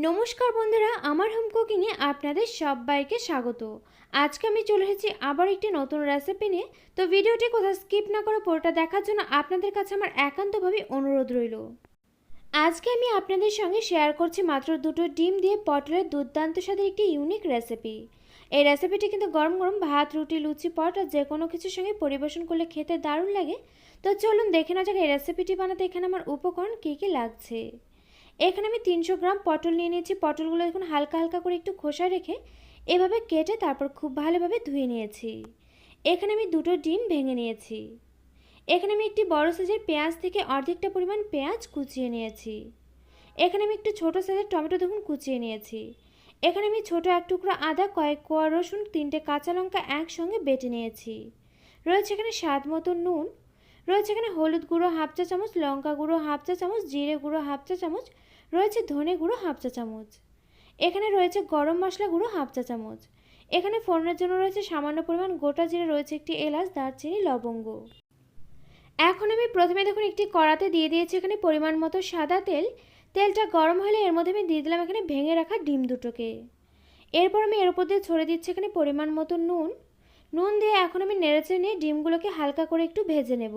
নমস্কার বন্ধুরা, আমার হোম কুকিংয়ে আপনাদের সবাইকে স্বাগত। আজকে আমি চলে এসেছি আবার একটি নতুন রেসিপি নিয়ে। তো ভিডিওটি কোথাও স্কিপ না করে পুরোটা দেখার জন্য আপনাদের কাছে আমার একান্তভাবে অনুরোধ রইল। আজকে আমি আপনাদের সঙ্গে শেয়ার করছি মাত্র দুটো ডিম দিয়ে পটলের দুর্দান্ত স্বাদের একটি ইউনিক রেসিপি। এই রেসিপিটি কিন্তু গরম গরম ভাত, রুটি, লুচি, পরোটা যে কোনো কিছুর সঙ্গে পরিবেশন করলে খেতে দারুণ লাগে। তো চলুন দেখে নেওয়া যাক এই রেসিপিটি বানাতে এখানে আমার উপকরণ কী কী লাগছে। এখানে আমি 300 গ্রাম পটল নিয়ে নিয়েছি। পটলগুলো দেখুন হালকা হালকা করে একটু খোসা রেখে এভাবে কেটে তারপর খুব ভালোভাবে ধুয়ে নিয়েছি। এখানে আমি দুটো ডিম ভেঙে নিয়েছি। এখানে আমি একটি বড় সাইজের পেঁয়াজ থেকে অর্ধেকটা পরিমাণ পেঁয়াজ কুচিয়ে নিয়েছি। এখানে আমি একটু ছোটো সাইজের টমেটো দেখুন কুচিয়ে নিয়েছি। এখানে আমি ছোটো এক টুকরো আদা, কয়েক কোয়া রসুন, 3টে কাঁচা লঙ্কা একসঙ্গে বেটে নিয়েছি। রয়েছে এখানে স্বাদ মতো নুন, রয়েছে এখানে হলুদ গুঁড়ো হাফ চা চামচ, লঙ্কা গুঁড়ো হাফ চা চামচ, জিরে গুঁড়ো হাফ চা চামচ, রয়েছে ধনে গুঁড়ো হাফ চা চামচ। এখানে রয়েছে গরম মশলা গুঁড়ো হাফ চা চামচ। এখানে ফোড়নের জন্য রয়েছে সামান্য পরিমাণ গোটা জিরে, রয়েছে একটি এলাচ, দারচিনি, লবঙ্গ। এখন আমি প্রথমে দেখুন একটি কড়াতে দিয়ে দিয়েছি এখানে পরিমাণ মতো সাদা তেল। তেলটা গরম হলে এর মধ্যে আমি দিয়ে দিলাম এখানে ভেঙে রাখা ডিম দুটোকে। এরপর আমি এর উপর দিয়ে ছড়িয়ে দিচ্ছি এখানে পরিমাণ মতো নুন। নুন দিয়ে এখন আমি নেড়েচেড়ে নিয়ে ডিমগুলোকে হালকা করে একটু ভেজে নেব।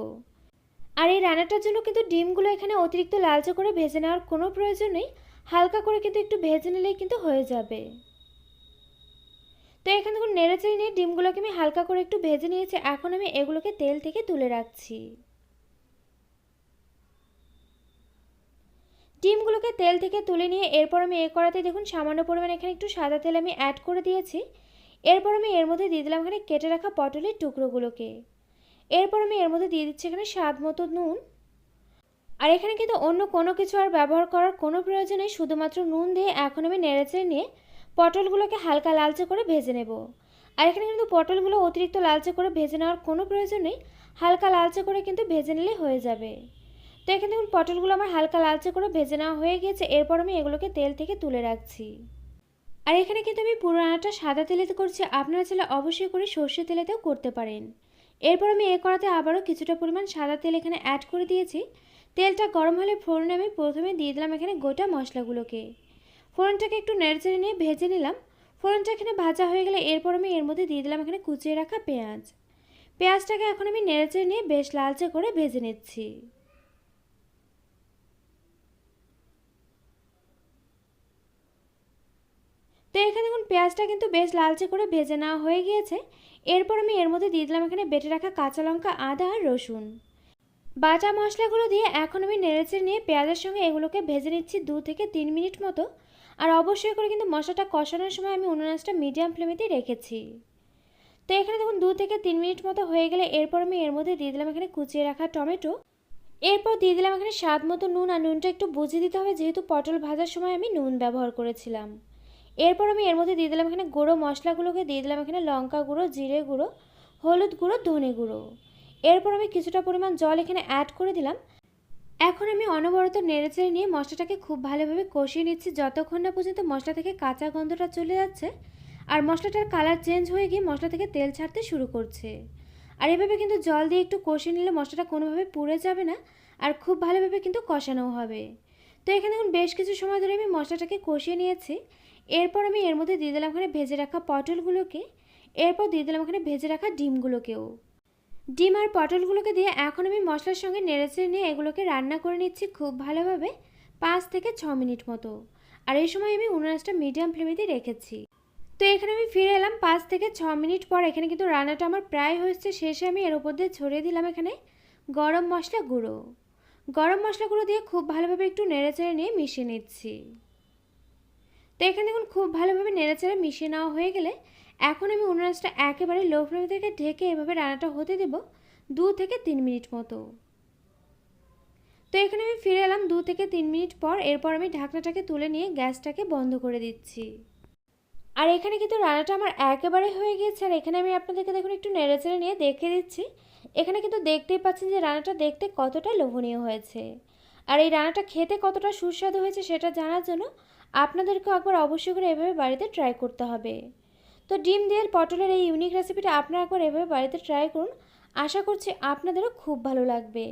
আর এই রান্নাটার জন্য কিন্তু ডিমগুলো এখানে অতিরিক্ত লালচে করে ভেজে নেওয়ার কোনো প্রয়োজন নেই। হালকা করে কিন্তু একটু ভেজে নিলেই কিন্তু হয়ে যাবে। তো এখানে দেখুন নেড়েচেড়ে নিয়ে ডিমগুলোকে আমি হালকা করে একটু ভেজে নিয়েছি। এখন আমি এগুলোকে তেল থেকে তুলে রাখছি। ডিমগুলোকে তেল থেকে তুলে নিয়ে এরপর আমি এ কড়াতে দেখুন সামান্য পরিমাণে এখানে একটু সাদা তেল আমি অ্যাড করে দিয়েছি। এরপর আমি এর মধ্যে দিয়ে দিলাম এখানে কেটে রাখা পটলের টুকরোগুলোকে। এরপর আমি এর মধ্যে দিয়ে দিচ্ছি এখানে স্বাদ মতো নুন। আর এখানে কিন্তু অন্য কোনো কিছু আর ব্যবহার করার কোনো প্রয়োজন নেই, শুধুমাত্র নুন দিয়ে এখন আমি নেড়েচেড়ে নিয়ে পটলগুলোকে হালকা লালচে করে ভেজে নেব। আর এখানে কিন্তু পটলগুলো অতিরিক্ত লালচে করে ভেজে নেওয়ার কোনো প্রয়োজন নেই, হালকা লালচে করে কিন্তু ভেজে নিলে হয়ে যাবে। তো এখানে দেখুন পটলগুলো আমার হালকা লালচে করে ভেজে নেওয়া হয়ে গিয়েছে। এরপর আমি এগুলোকে তেল থেকে তুলে রাখছি। আর এখানে কিন্তু আমি পুরো রান্নাটা সাদা তেলেতে করছি, আপনারা চাইলে অবশ্যই করে সর্ষে তেলেতেও করতে পারেন। এরপর আমি এ কড়াতে আবারও কিছুটা পরিমাণ সাদা তেল এখানে অ্যাড করে দিয়েছি। তেলটা গরম হলে ফোড়নে আমি প্রথমে দিয়ে দিলাম এখানে গোটা মশলাগুলোকে। ফোড়নটাকে একটু নেড়েচেড়ে নিয়ে ভেজে নিলাম। ফোড়নটা এখানে ভাজা হয়ে গেলে এরপর আমি এর মধ্যে দিয়ে দিলাম এখানে কুচিয়ে রাখা পেঁয়াজ। পেঁয়াজটাকে এখন আমি নেড়েচেড়ে নিয়ে বেশ লালচে করে ভেজে নিচ্ছি। তো এখানে দেখুন পেঁয়াজটা কিন্তু বেশ লালচে করে ভেজে নেওয়া হয়ে গিয়েছে। এরপর আমি এর মধ্যে দিয়ে দিলাম এখানে বেটে রাখা কাঁচা লঙ্কা, আদা আর রসুন। বাটা মশলাগুলো দিয়ে এখন আমি নেড়েচেড়ে নিয়ে পেঁয়াজের সঙ্গে এগুলোকে ভেজে নিচ্ছি 2 থেকে 3 মিনিট মতো। আর অবশ্যই করে কিন্তু মশলাটা কষানোর সময় আমি উনুনআঁচটা মিডিয়াম ফ্লেমেতেই রেখেছি। তো এখানে দেখুন 2 থেকে 3 মিনিট মতো হয়ে গেলে এরপর আমি এর মধ্যে দিয়ে দিলাম এখানে কুচিয়ে রাখা টমেটো। এরপর দিয়ে দিলাম এখানে স্বাদ মতো নুন, আর নুনটা একটু বুঝিয়ে দিতে হবে যেহেতু পটল ভাজার সময় আমি নুন ব্যবহার করেছিলাম। এরপর আমি এর মধ্যে দিয়ে দিলাম এখানে গুঁড়ো মশলাগুলোকে, দিয়ে দিলাম এখানে লঙ্কা গুঁড়ো, জিরে গুঁড়ো, হলুদ গুঁড়ো, ধনে গুঁড়ো। এরপর আমি কিছুটা পরিমাণ জল এখানে অ্যাড করে দিলাম। এখন আমি অনবরত নেড়েচেড়ে নিয়ে মশলাটাকে খুব ভালোভাবে কষিয়ে নিচ্ছি যতক্ষণ না পর্যন্ত মশলা থেকে কাঁচা গন্ধটা চলে যাচ্ছে আর মশলাটার কালার চেঞ্জ হয়ে গিয়ে মশলা থেকে তেল ছাড়তে শুরু করছে। আর এভাবে কিন্তু জল দিয়ে একটু কষিয়ে নিলে মশলাটা কোনোভাবে পুড়ে যাবে না, আর খুব ভালোভাবে কিন্তু কষানোও হবে। তো এখানে দেখুন বেশ কিছু সময় ধরে আমি মশলাটাকে কষিয়ে নিয়েছি। এরপর আমি এর মধ্যে দিয়ে দিলাম এখানে ভেজে রাখা পটলগুলোকে। এরপর দিয়ে দিলাম এখানে ভেজে রাখা ডিমগুলোকেও। ডিম আর পটলগুলোকে দিয়ে এখন আমি মশলার সঙ্গে নেড়েচেড়ে নিয়ে এগুলোকে রান্না করে নিচ্ছি খুব ভালোভাবে 5 থেকে 6 মিনিট মতো। আর এই সময় আমি উনুনআঁচটা মিডিয়াম ফ্লেমেতে রেখেছি। তো এখানে আমি ফিরে এলাম 5 থেকে 6 মিনিট পর। এখানে কিন্তু রান্নাটা আমার প্রায় হচ্ছে শেষে। আমি এর উপর দিয়ে ছড়িয়ে দিলাম এখানে গরম মশলা গুঁড়ো। গরম মশলা গুঁড়ো দিয়ে খুব ভালোভাবে একটু নেড়েচেড়ে নিয়ে মিশিয়ে নিচ্ছি। তো এখানে দেখুন খুব ভালোভাবে নেড়েচেড়ে মিশিয়ে নেওয়া হয়ে গেলে এখন আমি উনুনআঁচটা একেবারে লো ফ্লেম থেকে ঢেকে এভাবে রান্নাটা হতে দেব 2 থেকে 3 মিনিট মতো। তো এখানে আমি ফিরে এলাম 2 থেকে 3 মিনিট পর। এরপর আমি ঢাকনাটাকে তুলে নিয়ে গ্যাসটাকে বন্ধ করে দিচ্ছি। আর এখানে কিন্তু রান্নাটা আমার একেবারে হয়ে গিয়েছে। আর এখানে আমি আপনাদেরকে দেখুন একটু নেড়েচেড়ে নিয়ে দেখিয়ে দিচ্ছি। এখানে কিন্তু দেখতেই পাচ্ছেন যে রান্নাটা দেখতে কতটা লোভনীয় হয়েছে। আর এই রান্নাটা খেতে কতটা সুস্বাদু হয়েছে সেটা জানার জন্য আপনাদেরকেও একবার অবশ্যই করে এভাবে বাড়িতে ট্রাই করতে হবে। তো ডিম দিয়ে পটলের এই ইউনিক রেসিপিটা আপনারা একবার এভাবে বাড়িতে ট্রাই করুন, আশা করছি আপনাদেরও খুব ভালো লাগবে।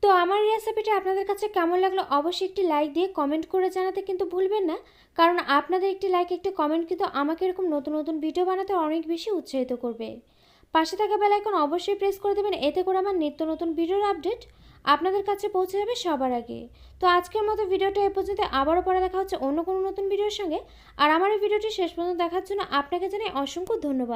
তো আমার রেসিপিটা আপনাদের কাছে কেমন লাগলো অবশ্যই একটি লাইক দিয়ে কমেন্ট করে জানাতে কিন্তু ভুলবেন না, কারণ আপনাদের একটি লাইক একটি কমেন্ট কিন্তু আমাকে এরকম নতুন নতুন ভিডিও বানাতে অনেক বেশি উৎসাহিত করবে। পাশে থাকা বেল আইকন অবশ্যই প্রেস করে দেবেন, এতে করে আমার নিত্য নতুন ভিডিওর আপডেট আপনাদের কাছে পৌঁছে যাবে সবার আগে। তো আজকের মতো ভিডিওটা এ পর্যন্ত, আবারও পরে দেখা হচ্ছে অন্য কোনো নতুন ভিডিওর সঙ্গে। আর আমার এই ভিডিওটি শেষ পর্যন্ত দেখার জন্য আপনাকে জানাই অসংখ্য ধন্যবাদ।